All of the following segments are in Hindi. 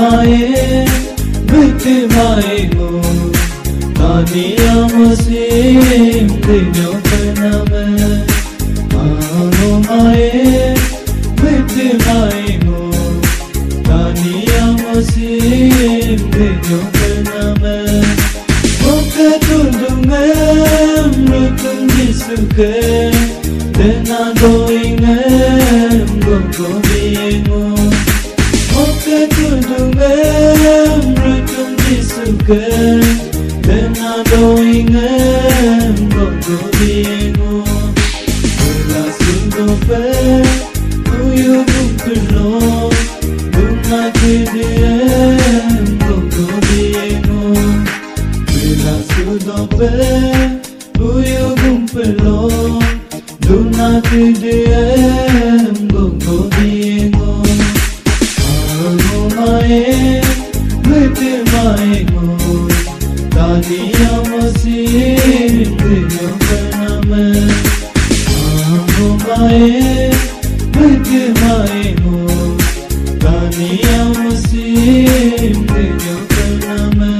Aromae Vitimaimo Taniyamosim Dinyopaname Aromae Vitimaimo Taniyamosim Dinyopaname Mokatundungem Rutum Jisuke Tena doingem Gonggobiengo Mokatundungem Rutum Jisuke Tena doingem Gonggobiengo Ula sundope Uyu buklo Luna kidiem Gonggobiengo Ula sundope Uyu buklo Luna kidiem Gonggobiengo Aromae Vitimaimo Taniyamosim Dinyopaname Aromae Vitimaimo Taniyamosim Dinyopaname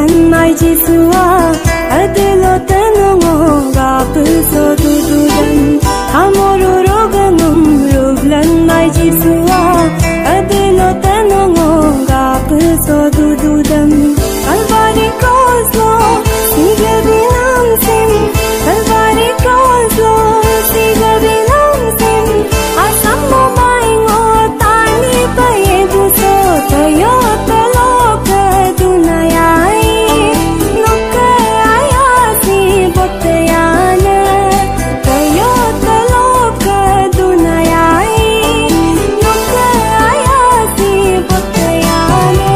놀란 지수와 아들로 떠나가 부서두두던 아모르로가 놀란 지수와 아들로 떠나가 부서두두던 Calvary Cross siga binangsin Calvary Cross siga binangsin asam mo maingot tani paye buso tayo talok dunayay nokka ayasi botayana tayo talok dunayay nokka ayasi botayana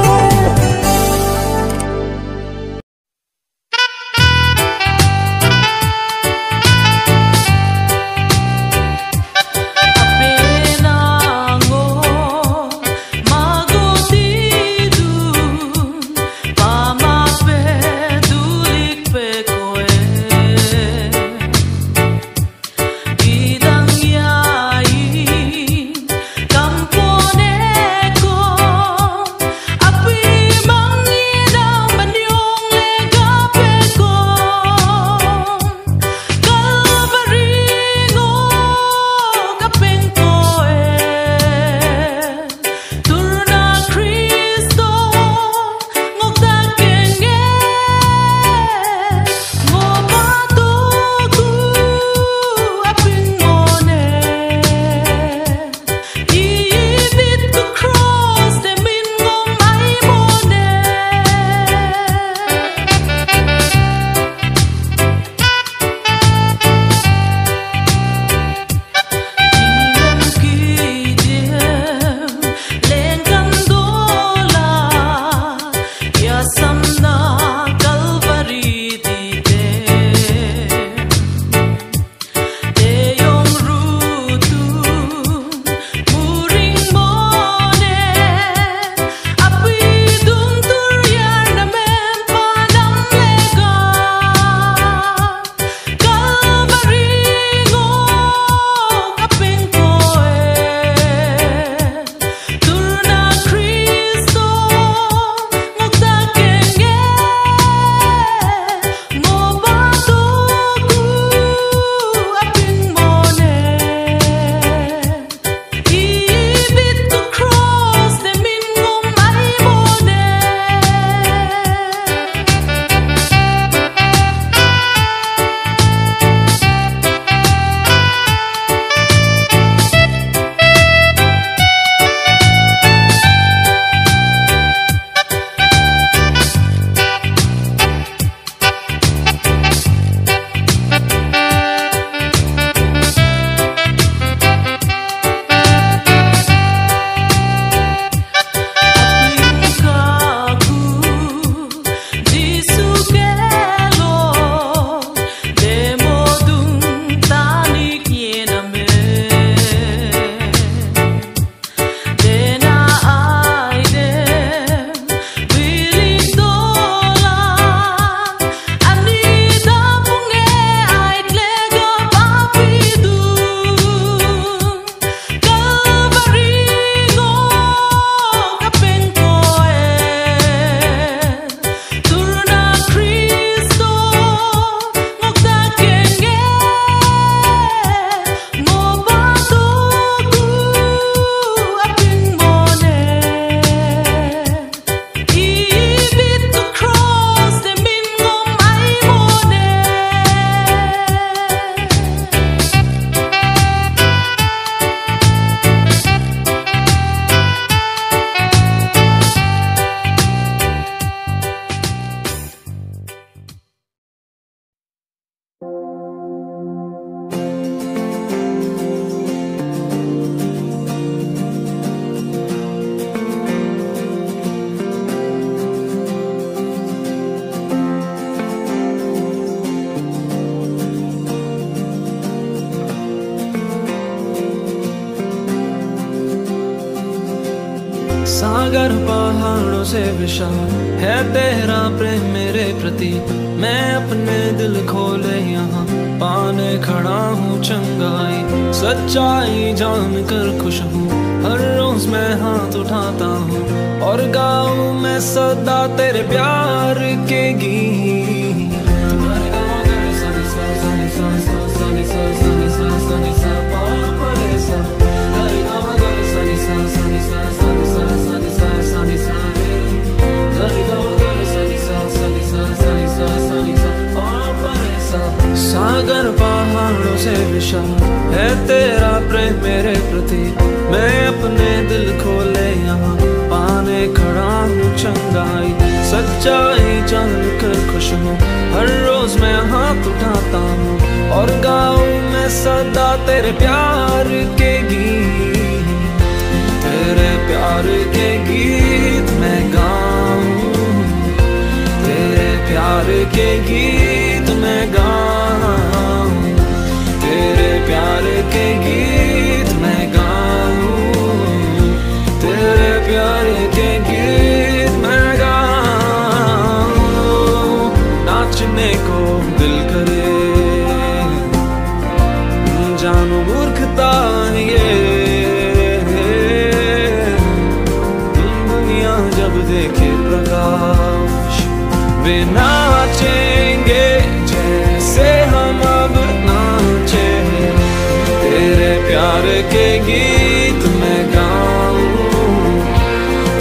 सागर पहाड़ों से विशाल है तेरा प्रेम मेरे प्रति। मैं अपने दिल खोले यहाँ पाने खड़ा हूँ चंगाई, सच्चाई जान कर खुश हूँ हर रोज रोज मैं हाथ उठाता हूँ और गाऊं मैं सदा तेरे प्यार के गीत। सागर पहाड़ों से विशाल है तेरा प्रेम मेरे प्रति, मैं अपने दिल खोले यहाँ पाने खड़ा हूँ चंगाई। सच्चाई जान कर खुश हूँ, हर रोज मैं हाथ उठाता हूँ और गाऊं मैं सदा तेरे प्यार के गीत। तेरे प्यार के गीत मैं गाऊं, तेरे प्यार के गीत मैं गाऊं, तेरे प्यार के गीत मैं गाऊं, तेरे प्यार के गीत मैं गाऊं। नाचने को दिल करे, जानो मूर्खता ये, दुनिया जब देखे प्रकाश वे नाचेंगे जैसे हम अब नाचे। तेरे प्यार के गीत मैं गाऊं,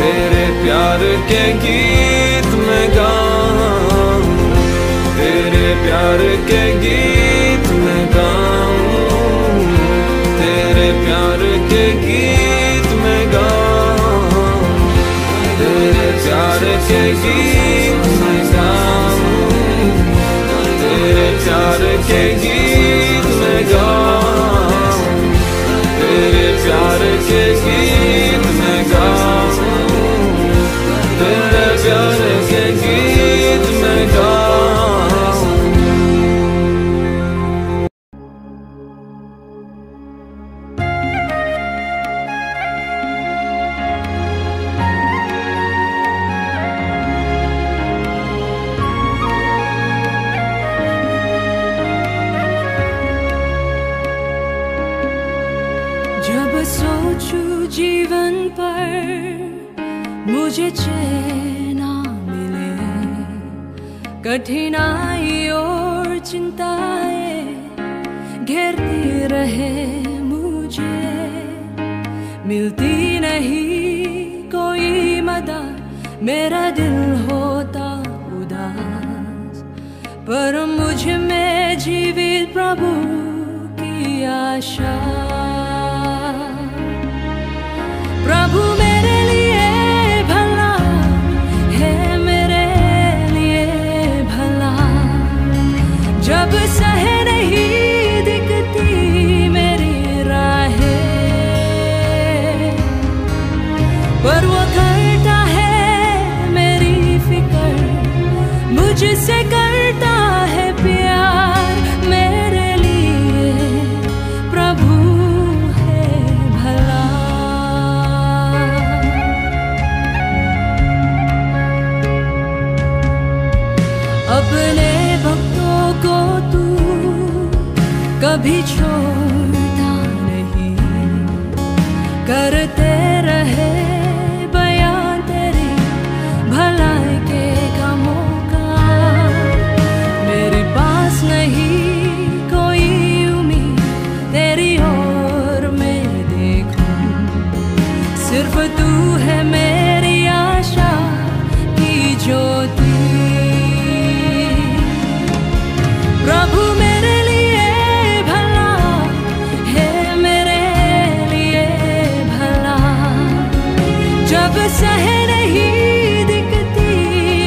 तेरे प्यार के गीत मैं गाऊं, तेरे प्यार के गीत मैं गाऊं, तेरे प्यार के गीत मैं गाऊं, तेरे प्यार के गीत मैं गाऊं, तेरे प्यार के गीत मैं गाऊं, तेरे प्यार के गीत मैं गाऊं, तेरे प्यार के गीत मैं गाऊं। जब सोचूं जीवन पर मुझे चैन ना मिले, कठिनाई और चिंताएं घेरती रहे मुझे, मिलती नहीं कोई मदद, मेरा दिल होता उदास, पर मुझ में जीवित प्रभु की आशा। प्रभु मेरे लिए भला है, मेरे लिए भला, जब सह नहीं दिखती मेरी राहें, पर वो करता है मेरी फिक्र, मुझसे करता है प्यार, मेरे लिए प्रभु है भला। अपने भक्तों को तू कभी छोड़ता नहीं, करते रहे बयान तेरी भलाई के कामों का। मेरे पास नहीं कोई उम्मीद तेरी ओर मैं देखूं, सिर्फ तू है मेरी आशा की ज्योति। प्रभु मेरे लिए भला है, मेरे लिए भला, जब सह नहीं दिखती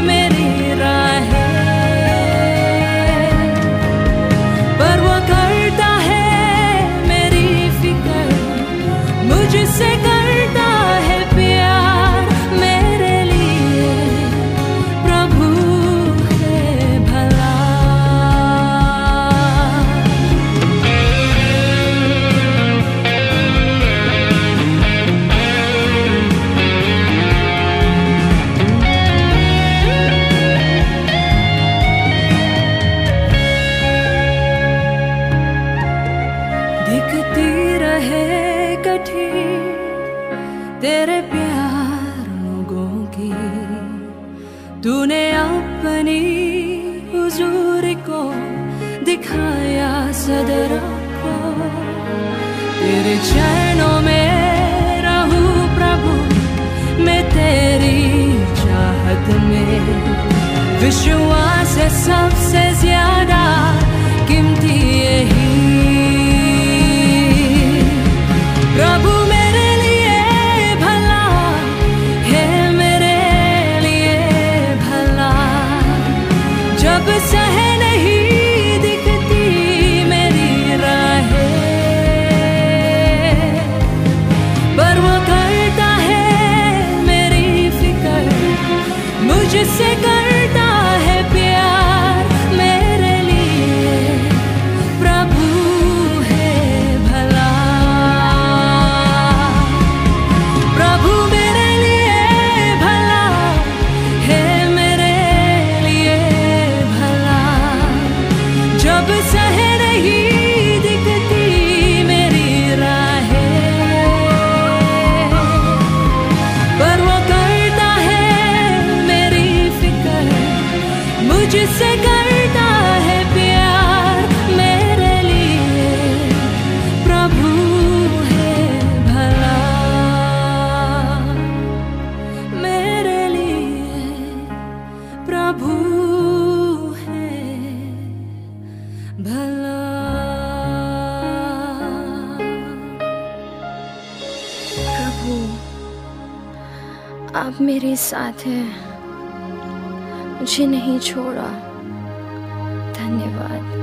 मेरी राहें, पर वो करता है मेरी फिक्र, मुझसे करता है प्यार, मेरे लिए प्रभु तूने अपनी हुजूर को दिखाया सदरा को। तेरे चरणों में रहूं प्रभु, मैं तेरी चाहत में। विश्वास है सबसे ज्यादा कीमती यही। प्रभु मेरे लिए भला है, मेरे लिए भला। जब सह नहीं दिखती मेरी राहें, पर वो करता है मेरी फिक्र, मुझसे करता है प्यार। मेरे लिए प्रभु है भला। प्रभु मेरे लिए भला है, मेरे लिए भला। जब सह नहीं दिखती मेरी राहें, पर वो करता है मेरी फिक्र, मुझसे करता है प्यार। मेरे लिए प्रभु है भला, मेरे लिए प्रभु है भला। प्रभु आप मेरे साथ हैं, मुझे नहीं छोड़ा। धन्यवाद।